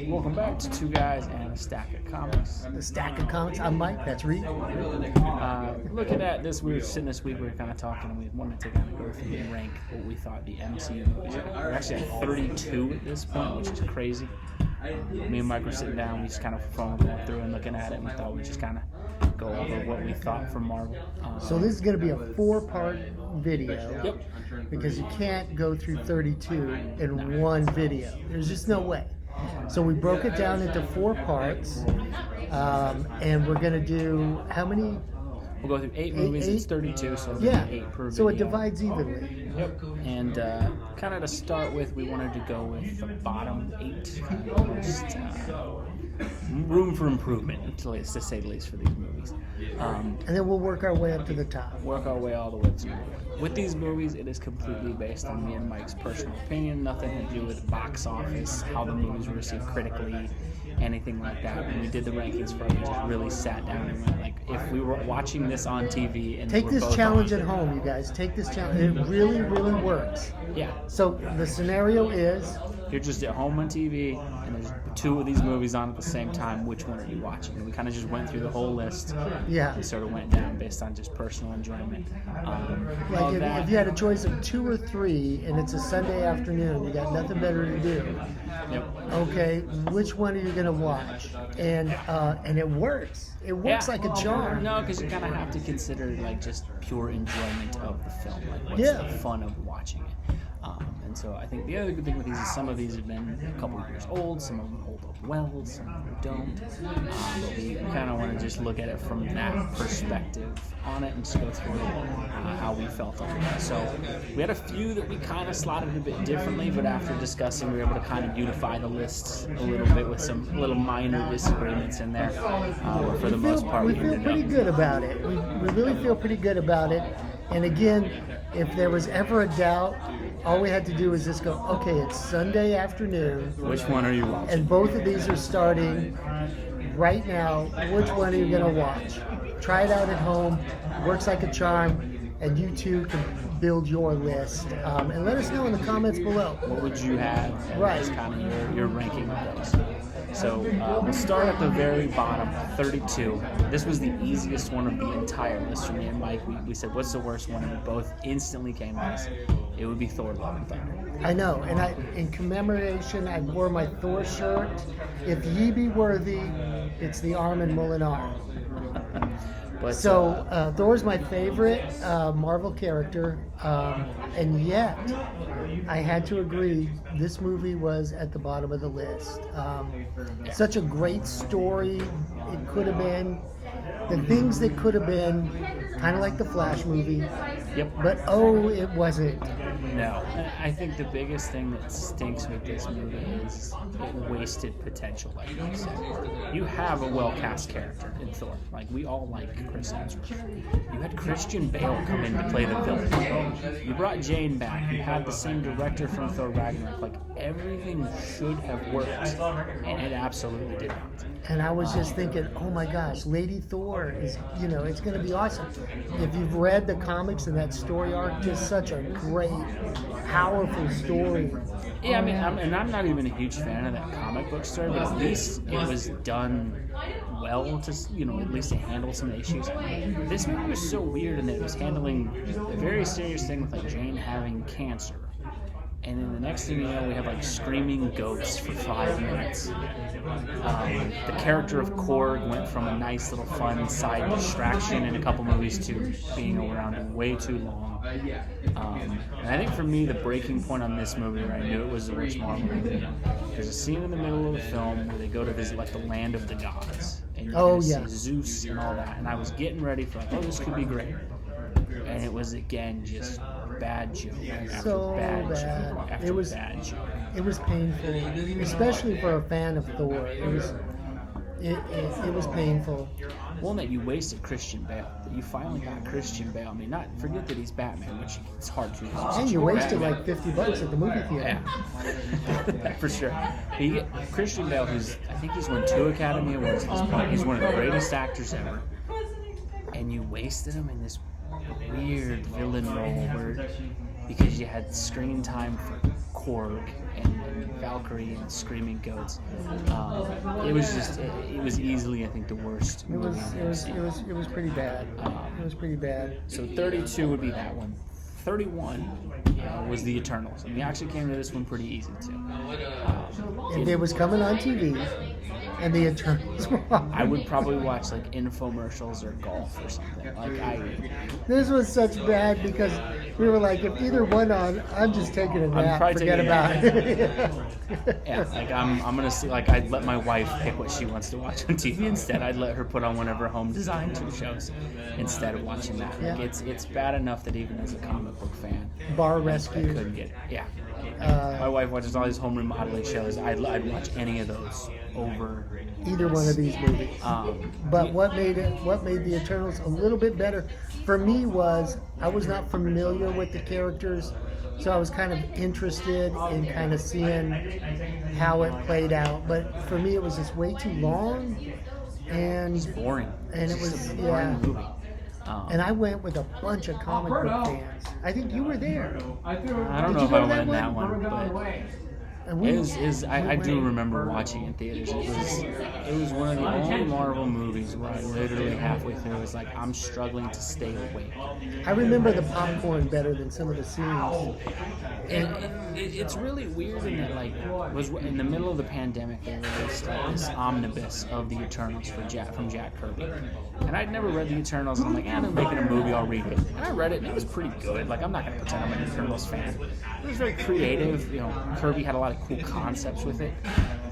Welcome back to Two Guys and a Stack of Comics. The Stack of Comics. I'm Mike. That's Reed. Looking at this, we were sitting this week, we were kind of talking, and we wanted to kind of go through and rank what we thought the MCU movies are. We're actually at 32 at this point, which is crazy. Me and Mike were sitting down, we just kind of going through and looking at it, and we thought we'd just kind of go over what we thought from Marvel. So this is going to be a 4-part video. Yep. Because you can't go through 32 in one video. There's just no way. So we broke it down into 4 parts, and we're going to do how many? We'll go through 8 movies. It's 32, so it'll be 8 per video. So it divides evenly. Yep. And kind of to start with, we wanted to go with the bottom 8. Just room for improvement, to say the least, for these movies. And then we'll work our way up to the top. Work our way all the way to the top. With these movies, it is completely based on me and Mike's personal opinion. Nothing to do with box office, how the movies were received critically, anything like that. When we did the rankings for it, we just really sat down and went, like, if we were watching this on TV and take we were this both challenge on, at home, you guys. Take this challenge. It really, really works. Yeah. So the scenario is you're just at home on TV, and there's 2 of these movies on at the same time. Which one are you watching? And we kind of just went through the whole list. Yeah. We sort of went down based on just personal enjoyment. Like if you had a choice of 2 or 3, and it's a Sunday afternoon, you got nothing better to do. Yep. Okay, which one are you gonna watch? And it works. It works like a charm. No, because you kind of have to consider like just pure enjoyment of the film, like what's the fun of watching it. And so I think the other good thing with these is some of these have been a couple of years old, some of them hold up well, some of them don't. But we kind of want to just look at it from that perspective on it and just go through how we felt on it. So we had a few that we kind of slotted a bit differently, but after discussing, we were able to kind of unify the list a little bit with some little minor disagreements in there. But for the most part, we feel pretty good about it. We really feel pretty good about it. And again, if there was ever a doubt, all we had to do was just go, okay, it's Sunday afternoon. Which one are you watching? And both of these are starting right now. Which one are you going to watch? Try it out at home. Works like a charm. And you too can build your list. And let us know in the comments below. What would you have? Right. Just kind of your ranking of those. So we'll start at the very bottom, 32. This was the easiest one of the entire list for me and Mike. We said, what's the worst one? And we both instantly came to us. It would be Thor: Love and Thunder. I know, and in commemoration, I wore my Thor shirt. If ye be worthy, it's the Armin Molinar. But, so Thor's my favorite Marvel character, and yet I had to agree this movie was at the bottom of the list. Such a great story. It could have been the things that could have been, kind of like the Flash movie. Yep. But it wasn't. No. I think the biggest thing that stinks with this movie is it wasted potential, like you said. You have a well-cast character in Thor. Like, we all like Chris Hemsworth. You had Christian Bale come in to play the villain. You brought Jane back. You had the same director from Thor Ragnarok. Like, everything should have worked, and it absolutely did not. And I was just thinking, oh my gosh, Lady Thor is, it's going to be awesome. If you've read the comics and that story arc, just such a great, powerful story. Yeah, I mean, I'm not even a huge fan of that comic book story, but at least it was done well to, at least to handle some of the issues. This movie was so weird in that it was handling a very serious thing with, like, Jane having cancer. And then the next thing you know, we have like screaming ghosts for 5 minutes. The character of Korg went from a nice little fun side distraction in a couple movies to being around way too long. And I think for me, the breaking point on this movie where I knew it was the worst Marvel movie, there's a scene in the middle of the film where they go to visit like the land of the gods. And you see Zeus and all that. And I was getting ready for like, this could be great. And it was, again, just bad joke after bad joke after bad joke. It was painful, especially for a fan of Thor. It was painful. One that you wasted Christian Bale. That you finally got Christian Bale. I mean, not forget that he's Batman, which it's hard to. And you wasted like $50 at the movie theater. Yeah, for sure. But you get Christian Bale, I think he's won 2 Academy Awards at this point. He's one of the greatest actors ever. And you wasted him in this weird villain role because you had screen time for Korg and Valkyrie and Screaming Goats. It was easily, I think, the worst It movie. it was pretty bad. It was pretty bad. So 32 would be that one. 31 was The Eternals. And we actually came to this one pretty easy, too. If it was coming on TV and the Eternals were on, I would probably watch like infomercials or golf or something. This was such bad because we were like, if either one on, I'm just taking a nap. Forget about it. Yeah, like I'm gonna see. Like I'd let my wife pick what she wants to watch on TV instead. I'd let her put on one of her home design shows instead of watching that. Yeah. Like it's bad enough that even as a comic book fan, Bar I Rescue. couldn't get it. Yeah. My wife watches all these home remodeling shows. I'd watch any of those over Either one of these movies. But what made the Eternals a little bit better for me was I was not familiar with the characters, so I was kind of interested in kind of seeing how it played out. But for me, it was just way too long, and It's boring. And It's it was just a boring movie. And I went with a bunch of comic book fans. I think you were there. I don't Did know you if go I to went that in that one? one, but And I do remember watching in theaters. It was one of the only Marvel movies where I literally halfway through was like, I'm struggling to stay awake. I remember the popcorn better than some of the scenes. And it's really weird in that, like, was in the middle of the pandemic they released this omnibus of the Eternals from Jack Kirby, and I'd never read the Eternals, and I'm like, they're making a movie, I'll read it. And I read it, and it was pretty good. Like, I'm not gonna pretend I'm an Eternals fan. It was very creative. You know, Kirby had a lot of cool concepts with it.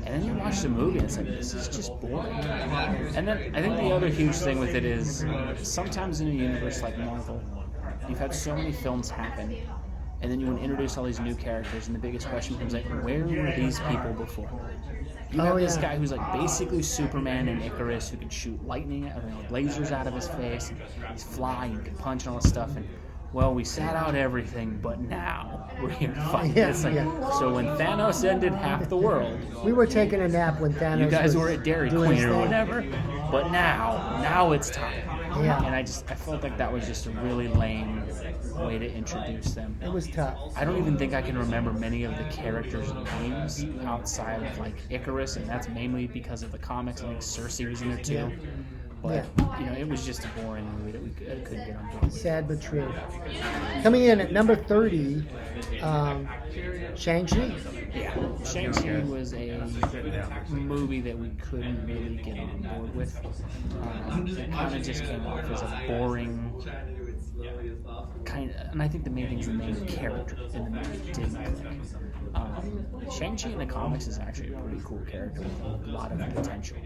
And then you watch the movie, and it's like, this is just boring. And then I think the other huge thing with it is sometimes in a universe like Marvel, you've had so many films happen. And then you want to introduce all these new characters, and the biggest question becomes like, where were these people before? You have this guy who's like basically Superman and Icarus, who can shoot lightning, lasers out of his face, and he's flying, and can punch and all this stuff. And well, we sat out everything, but now we're here to fight. Yeah, it's like, so when Thanos ended half the world, We were taking a nap when Thanos you guys was were at Dairy doing his Queen or thing. whatever, but now it's time. Yeah. And I felt like that was just a really lame way to introduce them. It was tough. I don't even think I can remember many of the characters' names outside of like Icarus, and that's mainly because of the comics. I think Cersei was in there too. Yeah. But it was just a boring movie that we couldn't get on board with. Sad but true. Coming in at number 30, Shang-Chi. Yeah, Shang-Chi was a movie that we couldn't really get on board with. It kind of just came off as a boring and I think the main thing is the main character in the movie didn't click. Shang-Chi in the comics is actually a pretty cool character with a lot of potential.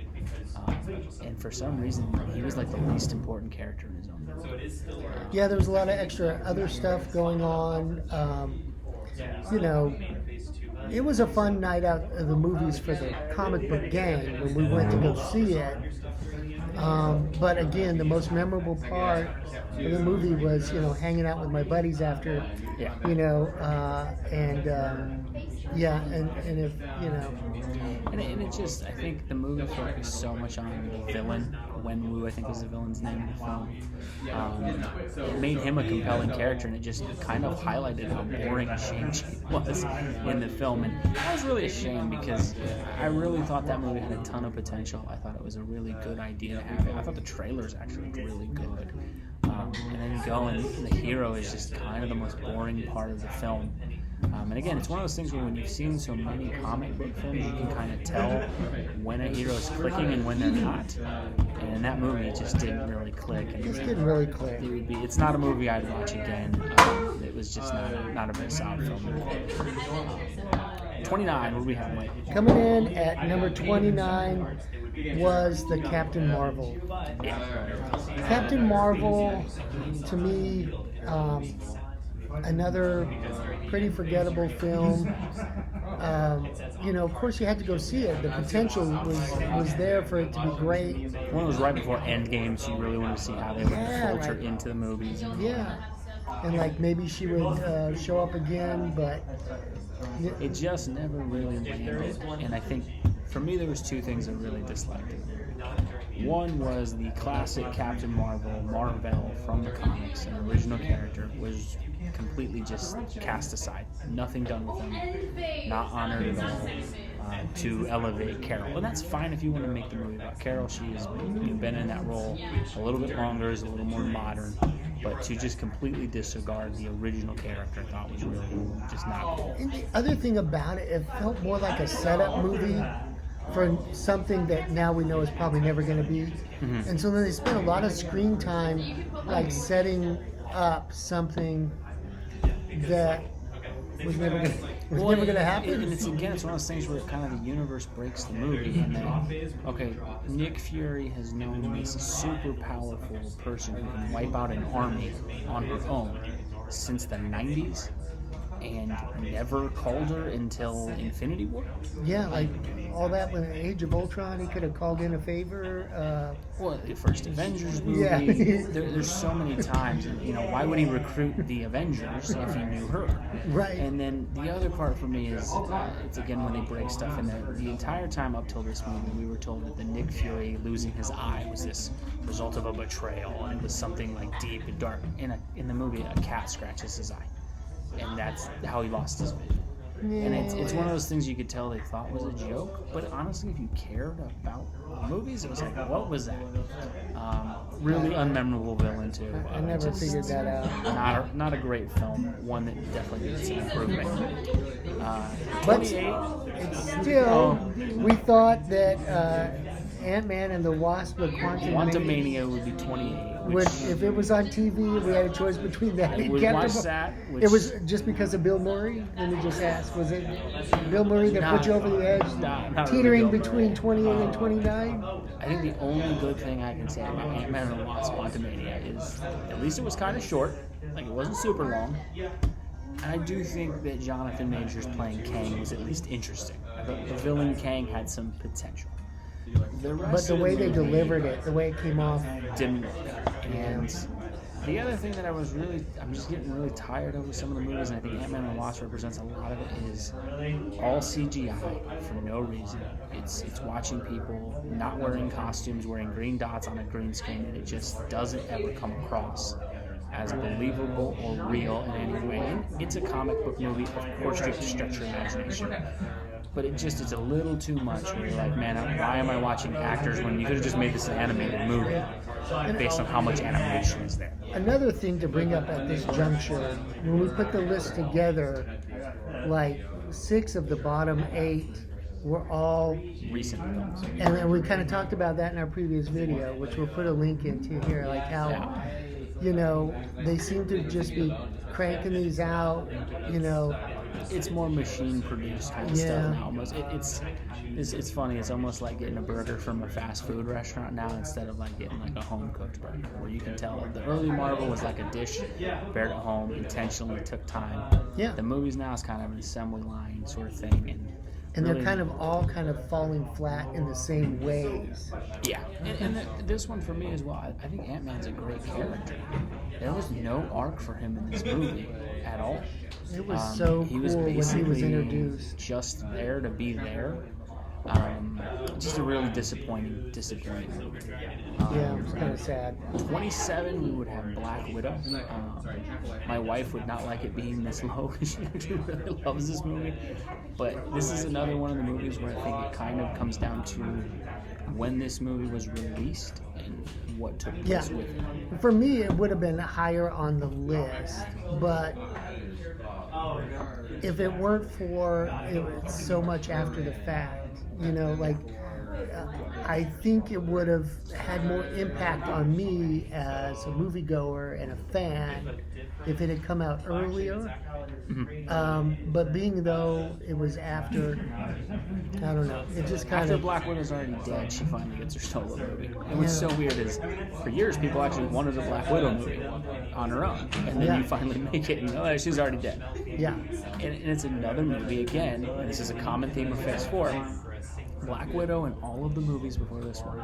And for some reason, he was like the least important character in his own movie. Yeah, there was a lot of extra other stuff going on. It was a fun night out of the movies for the comic book gang when we went to go see it. But again, the most memorable part of the movie was, hanging out with my buddies after, and if, And it just, I think the movie focused so much on the villain. Wenwu, I think was the villain's name in the film. It made him a compelling character, and it just kind of highlighted how boring Shang-Chi was in the film. And that was really a shame because I really thought that movie had a ton of potential. I thought it was a really good idea to have it. I thought the trailers actually looked really good. And then you go and the hero is just kind of the most boring part of the film. And again, it's one of those things where when you've seen so many comic book films, you can kind of tell when a hero is clicking and when they're not. And in that movie, it just didn't really click. And it just didn't really click. It's not a movie I'd watch again. It was just not a very solid film. 29, what do we have, Mike? Coming in at number 29 was the Captain Marvel. Captain Marvel, to me, another pretty forgettable film. Of course, you had to go see it. The potential was there for it to be great. One was right before Endgame, so you really want to see how they would fold her into the movies. And maybe she would show up again, but it just never really landed. And I think for me, there was two things I really disliked in the movie. One was the classic Captain Marvel from the comics, an original character, was completely just cast aside. Nothing done with him, not honored at all, to elevate Carol. And that's fine if you want to make the movie about Carol. She's been in that role a little bit longer, is a little more modern. But to just completely disregard the original character, I thought was really just not cool. And the other thing about it, it felt more like a setup movie for something that now we know is probably never going to be. Mm-hmm. And so then they spent a lot of screen time like setting up something that was never going to happen. And it's one of those things where kind of the universe breaks the movie, and then, okay, Nick Fury has known this super powerful person who can wipe out an army on her own since the 90s, and never called her until Infinity War. Yeah, like all that when Age of Ultron, he could have called in a favor. Well, the first Avengers movie. Yeah. There's so many times, and why would he recruit the Avengers if he knew her? Right. And then the other part for me is, it's again when they break stuff in there. The entire time up till this movie, we were told that the Nick Fury losing his eye was this result of a betrayal, and it was something like deep and dark. In the movie, a cat scratches his eye, and that's how he lost his vision. And it's one of those things you could tell they thought was a joke, but honestly, if you cared about the movies, it was like, what was that? Really unmemorable villain too. I never figured that out. Not a great film. One that definitely needs some improvement. But 28. it's still, we thought that Ant-Man and the Wasp with Quantumania would be 28. Which, if it was on TV, we had a choice between that and we Captain watched that. It was just because of Bill Murray? Let me just ask, was it Bill Murray that put you over the edge? Not teetering really between 28 and 29? I think the only good thing I can say about Ant-Man and the Wasp Quantumania is at least it was kind of short. Like, it wasn't super long. And I do think that Jonathan Majors playing Kang was at least interesting. I thought the villain Kang had some potential. But the way they delivered it, the way it came off, didn't work. And the other thing that I'm just getting really tired of with some of the movies, and I think Ant-Man and the Wasp represents a lot of it, is all CGI for no reason. It's watching people not wearing costumes, wearing green dots on a green screen, and it just doesn't ever come across as believable or real in any way. And it's a comic book movie, of course you have to stretch your imagination. But it's a little too much where you're like, man, why am I watching actors when you could have just made this an animated movie based on how much animation is there? Another thing to bring up at this juncture, when we put the list together, like 6 of the bottom 8 were all recent films. And then we kind of talked about that in our previous video, which we'll put a link into here, like how, they seem to just be cranking these out, It's more machine produced kind of stuff now. Almost, it's funny. It's almost like getting a burger from a fast food restaurant now instead of like getting like a home cooked burger, where you can tell the early Marvel was like a dish prepared at home, intentionally took time. Yeah. The movies now is kind of an assembly line sort of thing, and they're kind of all kind of falling flat in the same ways. Yeah, and this one for me as well. I think Ant-Man's a great character. There was no arc for him in this movie at all. It was so he cool was when he was introduced. Just there to be there. Just a really disappointing movie. Yeah, it was kind of sad. 27, we would have Black Widow. My wife would not like it being this low because she actually really loves this movie. But this is another one of the movies where I think it kind of comes down to when this movie was released and what took place with it. For me, it would have been higher on the list, but if it weren't for it was so much after the fact, I think it would have had more impact on me as a moviegoer and a fan if it had come out earlier. Mm-hmm. But being though it was after, I don't know, it just kind after of... Black Widow's already dead, she finally gets her solo movie. And what's so weird is, for years, people actually wanted a Black Widow movie on her own. And then you finally make it and she's already dead. Yeah. And it's another movie, again, and this is a common theme of Phase 4, Black Widow in all of the movies before this one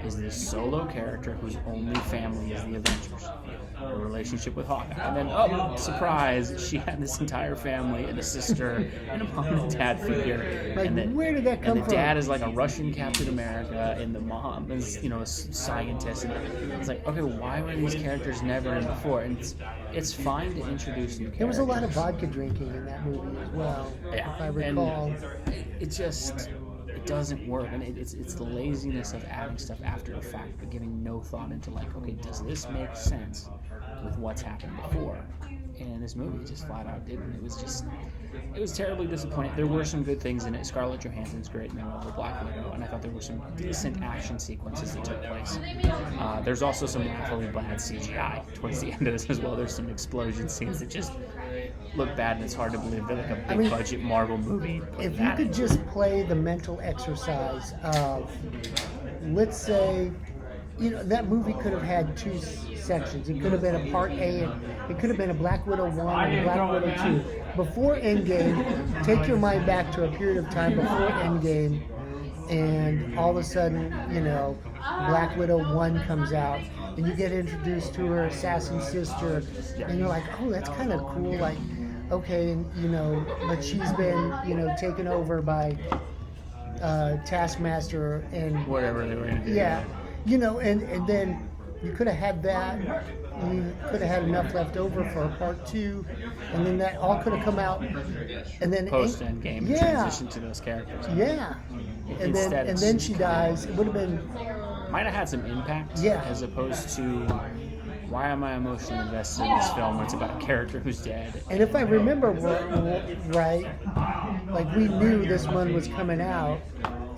is this solo character whose only family is the Avengers. Her relationship with Hawkeye. And then, oh, surprise, she had this entire family and a sister and a mom and dad figure. Like, and then, where did that come from? And the dad is like a Russian Captain America, and the mom is, you know, a scientist. And it's like, okay, why were these characters never in before? And it's fine to introduce new characters. There was a lot of vodka drinking in that movie as well, yeah. if I recall. It just... It doesn't work, and it's the laziness of adding stuff after the fact, but giving no thought into like, okay, does this make sense with what's happened before? And this movie just flat out didn't. It was terribly disappointing. There were some good things in it. Scarlett Johansson's great in the role of Black Widow, and I thought there were some decent action sequences that took place. There's also some laughably bad CGI towards the end of this as well. There's some explosion scenes that just look bad, and it's hard to believe that like a big budget Marvel movie. If you could just play the mental exercise of, let's say, you know, that movie could have had two sections. It could have been a part A, and it could have been a Black Widow 1 and a Black Widow 2. Before Endgame, take your mind back to a period of time before Endgame, and all of a sudden, you know, Black Widow 1 comes out, and you get introduced to her assassin sister, and you're like, oh, that's kind of cool, like, okay, and, you know, but she's been, you know, taken over by Taskmaster and whatever they were going to do. Yeah, you know, and then you could have had that. You could have had enough left over for a part 2, and then that all could have come out, and then post Endgame transition to those characters. Yeah, and then she dies. It would have been might have had some impact. Yeah. As opposed to, why am I emotionally invested in this film when it's about a character who's dead? And if I remember right, like we knew this one was coming out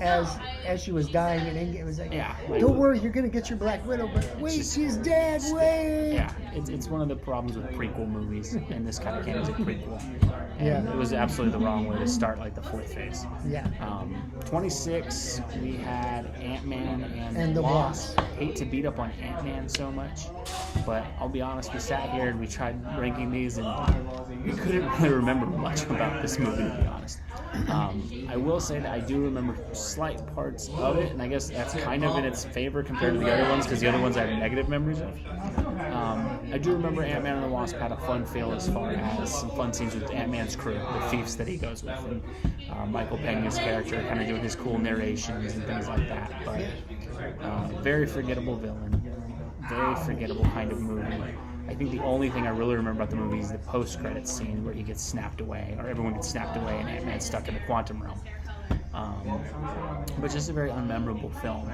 as she was dying, and it was like, don't worry, you're gonna get your Black Widow, but wait, she's dead. Wait. Yeah, it's one of the problems with prequel movies, and this kind of came as a prequel. And it was absolutely the wrong way to start like the fourth phase. Yeah. 26, we had Ant-Man and the Wasp. Hate to beat up on Ant-Man so much, but I'll be honest, we sat here and we tried ranking these, and we couldn't really remember much about this movie, to be honest. I will say that I do remember slight parts of it, and I guess that's kind of in its favor compared to the other ones, because the other ones I have negative memories of. I do remember Ant-Man and the Wasp had a fun feel as far as some fun scenes with Ant-Man's crew, the thieves that he goes with, and Michael Peña's character kind of doing his cool narrations and things like that. But very forgettable villain, very forgettable kind of movie. I think the only thing I really remember about the movie is the post-credits scene where he gets snapped away, or everyone gets snapped away, and Ant-Man's stuck in the quantum realm. But just a very unmemorable film.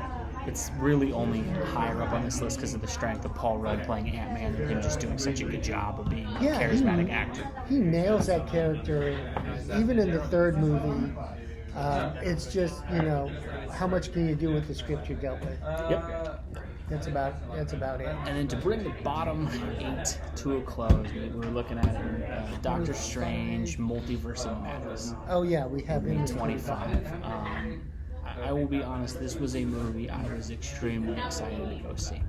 It's really only higher up on this list because of the strength of Paul Rudd playing Ant-Man and him just doing such a good job of being a charismatic actor. He nails that character, even in the third movie. It's just, you know, how much can you do with the script you're dealt with? Yep. That's about it. And then to bring the bottom 8 to a close, we're looking at Doctor Strange, Multiverse of Madness. Oh yeah, we have it. 25. I will be honest, this was a movie I was extremely excited to go see.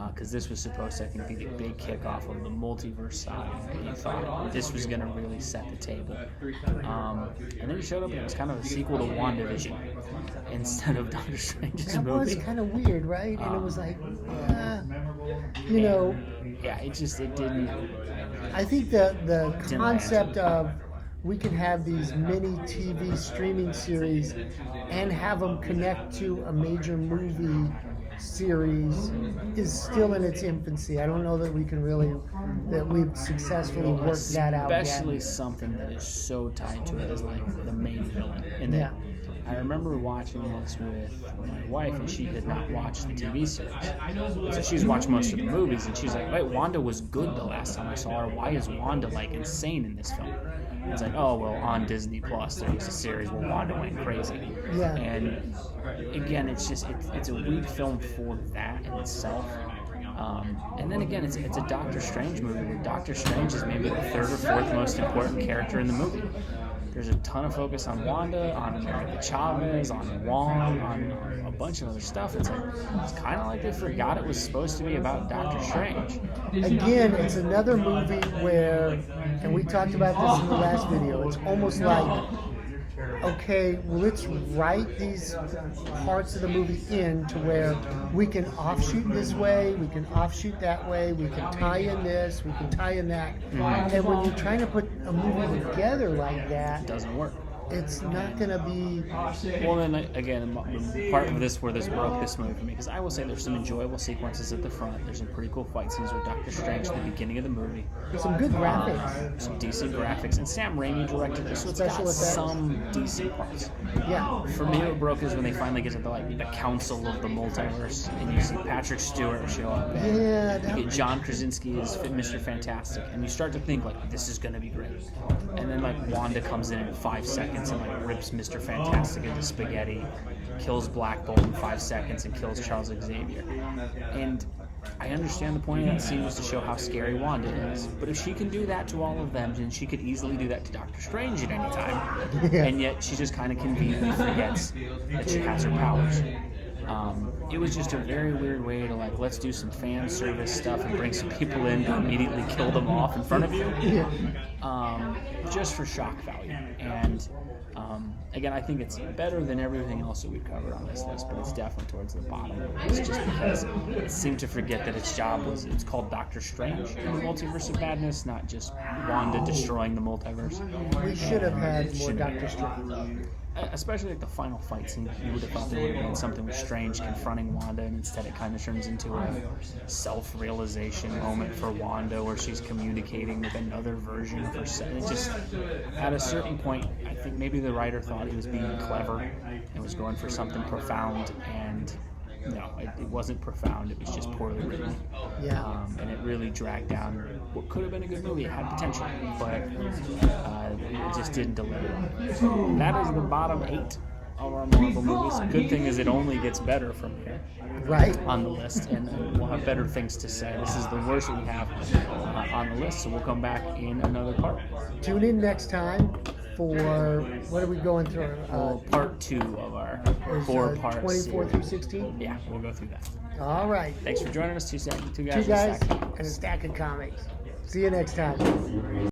Because this was supposed to, I think, be the big kickoff of the multiverse side. And you thought this was going to really set the table. And then it showed up and it was kind of a sequel to WandaVision instead of Doctor Strange's movie. That was kind of weird, right? And it was like, you know. Yeah, it didn't. I think the concept of we can have these mini TV streaming series and have them connect to a major movie series is still in its infancy. I don't know that we've successfily worked that out yet. Especially something that is so tied to it as like the main villain. And then I remember watching this with my wife, and she had not watched the TV series. So she's watched most of the movies, and she's like, wait, Wanda was good the last time I saw her. Why is Wanda like insane in this film? And it's like, oh, well, on Disney Plus there was a series where Wanda went crazy. Yeah. And again, it's a weak film for that in itself. And then again, it's a Doctor Strange movie where Doctor Strange is maybe the third or fourth most important character in the movie. There's a ton of focus on Wanda, on America Chavez, on Wong, on a bunch of other stuff. It's kind of like they forgot it was supposed to be about Doctor Strange. Again, it's another movie where, and we talked about this in the last video, it's almost like, okay, well, let's write these parts of the movie in to where we can offshoot this way, we can offshoot that way, we can tie in this, we can tie in that. And when you're trying to put a movie together like that, It doesn't work. it's not going to be. Well, then again, part of this where this broke this movie for me, because I will say there's some enjoyable sequences at the front. There's some pretty cool fight scenes with Doctor Strange at the beginning of the movie. Some good graphics. Some decent graphics, and Sam Raimi directed this, so it's Special got effects. some decent parts. Yeah. For me, what broke is when they finally get to the council of the multiverse, and you see Patrick Stewart show up. Yeah. You get John Krasinski as Mr. Fantastic, and you start to think like this is gonna be great. And then like Wanda comes in 5 seconds and like rips Mr. Fantastic into spaghetti, kills Black Bolt in 5 seconds, and kills Charles Xavier. And I understand the point of that scene was to show how scary Wanda is, but if she can do that to all of them, then she could easily do that to Doctor Strange at any time. Yeah. And yet she just kind of conveniently forgets that she has her powers. It was just a very weird way to like, let's do some fan service stuff and bring some people in to immediately kill them off in front of you, just for shock value. And again, I think it's better than everything else that we've covered on this list, but it's definitely towards the bottom. It's just because it seemed to forget that its job was, it's called Doctor Strange in the Multiverse of Madness, not just Wanda destroying the multiverse. We should have had more Doctor Strange. Especially like the final fight scene, you would have thought there would have been something with Strange confronting Wanda, and instead it kind of turns into a self-realization moment for Wanda where she's communicating with another version of herself. It just, at a certain point, I think maybe the writer thought he was being clever and was going for something profound, and no, it wasn't profound. It was just poorly written. Yeah. And it really dragged down what could have been a good movie. It had potential, but it just didn't deliver. That is the bottom 8 of our Marvel movies. Good thing is it only gets better from here. Right. On the list, and we'll have better things to say. This is the worst we have on the list, so we'll come back in another part. Tune in next time for, what are we going through? Part 2 of our 4-part 24 series. through 16? Yeah, we'll go through that. All right. Thanks for joining us, two guys, Two guys and a stack of comics. See you next time.